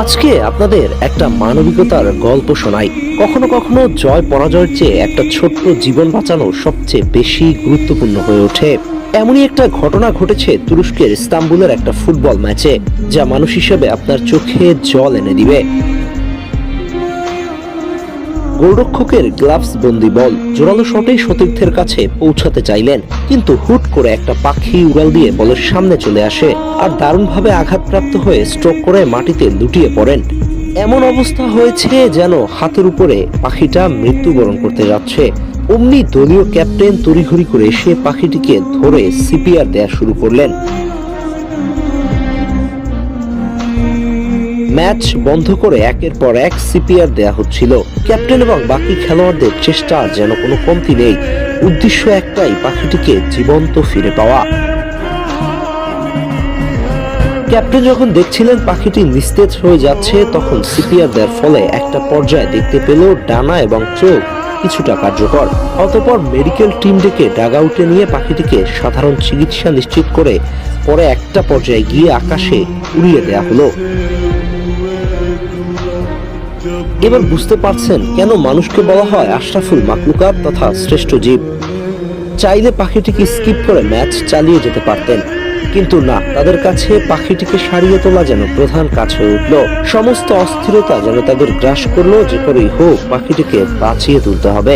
আজকে আপনাদের একটা মানবিকতার গল্প শোনাই। কখনো কখনো জয় পরাজয়ের চেয়ে একটা ছোট্ট জীবন বাঁচানো সবচেয়ে বেশি গুরুত্বপূর্ণ হয়ে ওঠে। এমনই একটা ঘটনা ঘটেছে তুরস্কের ইস্তাম্বুলের একটা ফুটবল ম্যাচে, যা মানুষ হিসেবে আপনার চোখে জল এনে দিবে। গোলরক্ষকের গ্লাভস বন্দি বল জোরালো শটেই সতীর্থের কাছে পৌঁছাতে চাইলেন, কিন্তু হুট করে একটা পাখি উড়াল দিয়ে বলের সামনে চলে আসে আর দারুণভাবে আঘাতপ্রাপ্ত হয়ে স্ট্রোক করে মাটিতে লুটিয়ে পড়েন। এমন অবস্থা হয়েছে যেন হাতের উপরে পাখিটা মৃত্যুবরণ করতে যাচ্ছে। অমনি দলীয় ক্যাপ্টেন তড়িঘড়ি করে সে পাখিটিকে ধরে সিপিআর দেয়া শুরু করলেন। ম্যাচ বন্ধ করে একের পর এক সিপিআর দেয়া হচ্ছিল। ক্যাপ্টেন এবং বাকি খেলোয়াড়দের চেষ্টা যেন কোনো কমতি নেই। উদ্দেশ্য একটাই, পাখিটিকে জীবন্ত ফিরে পাওয়া। ক্যাপ্টেন যখন দেখছিলেন পাখিটি নিস্তেজ হয়ে যাচ্ছে, তখন সিপিআর দেওয়ার ফলে একটা পর্যায়ে দেখতে পেল ডানা এবং চোখ কিছুটা কার্যকর। অতঃপর মেডিকেল টিম ডেকে ডাগআউটে নিয়ে পাখিটিকে সাধারণ চিকিৎসা নিশ্চিত করে পরে একটা পর্যায়ে গিয়ে আকাশে উড়িয়ে দেয়া হলো। এবার বুঝতে পারছেন কেন মানুষকে বলা হয় আশরাফুল মাখলুকাত তথা শ্রেষ্ঠ জীব। চাইলে পাখিটিকে স্কিপ করে ম্যাচ চালিয়ে যেতে পারতেন, কিন্তু না, তাদের কাছে পাখিটিকে সারিয়ে তোলা যেন প্রধান কাজ হয়ে উঠল। সমস্ত অস্থিরতা যেন তাদের গ্রাস করলো, যে করেই হোক পাখিটিকে বাঁচিয়ে তুলতে হবে।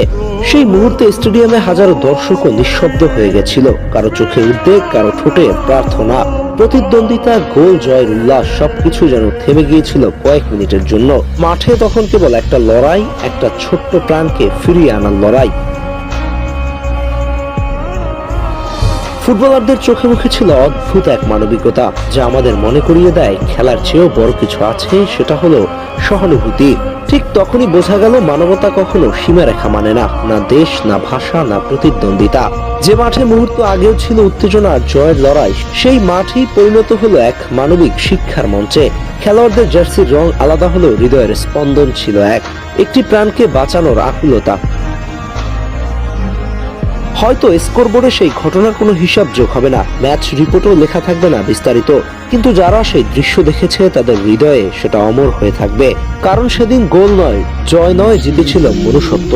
সেই মুহূর্তে স্টেডিয়ামে হাজারো দর্শকও নিঃশব্দ হয়ে গেছিল। কারো চোখে উদ্বেগ, কারো ঠোঁটে প্রার্থনা। প্রতিদ্বন্দ্বিতা, গোল, জয়ের উল্লাস সবকিছু যেন থেমে গিয়েছিল কয়েক মিনিটের জন্য। মাঠে তখন কেবল একটা লড়াই, একটা ছোট্ট প্রাণকে ফিরিয়ে আনার লড়াই। ফুটবলারদের চোখে মুখে ছিল অদ্ভুত এক মানবিকতা, যা আমাদের মনে করিয়ে দেয় খেলার চেয়েও বড় কিছু আছে, সেটা হলো সহানুভূতি। ঠিক তখনই বোঝা গেল মানবতা কখনো সীমারেখা মানে না, না দেশ, না ভাষা, না প্রতিদ্বন্দ্বিতা। যে মাঠে মুহূর্ত আগেও ছিল উত্তেজনা আর জয়ের লড়াই, সেই মাঠই পরিণত হলো এক মানবিক শিক্ষার মঞ্চে। খেলোয়াড়দের জার্সির রং আলাদা হলেও হৃদয়ের স্পন্দন ছিল একটি প্রাণকে বাঁচানোর আকুলতা। হয়তো স্কোরবোর্ডে সেই ঘটনার কোনো হিসাব যোগ হবে না, ম্যাচ রিপোর্টও লেখা থাকবে না বিস্তারিত, কিন্তু যারা সেই দৃশ্য দেখেছে তাদের হৃদয়ে সেটা অমর হয়ে থাকবে। কারণ সেদিন গোল নয়, জয় নয়, জিতেছিল মনুষ্যত্ব।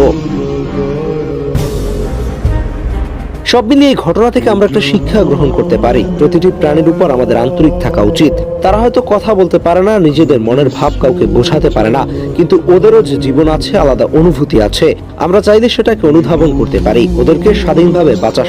সব মিলিয়ে এই ঘটনা থেকে আমরা একটা শিক্ষা গ্রহণ করতে পারি। প্রতিটি প্রাণীর উপর আমাদের আন্তরিক থাকা উচিত। তারা হয়তো কথা বলতে পারে না, নিজেদের মনের ভাব কাউকে বোঝাতে পারে না, কিন্তু ওদেরও যে জীবন আছে, আলাদা অনুভূতি আছে। আমরা চাইলে সেটাকে অনুধাবন করতে পারি, ওদেরকে স্বাধীনভাবে বাঁচার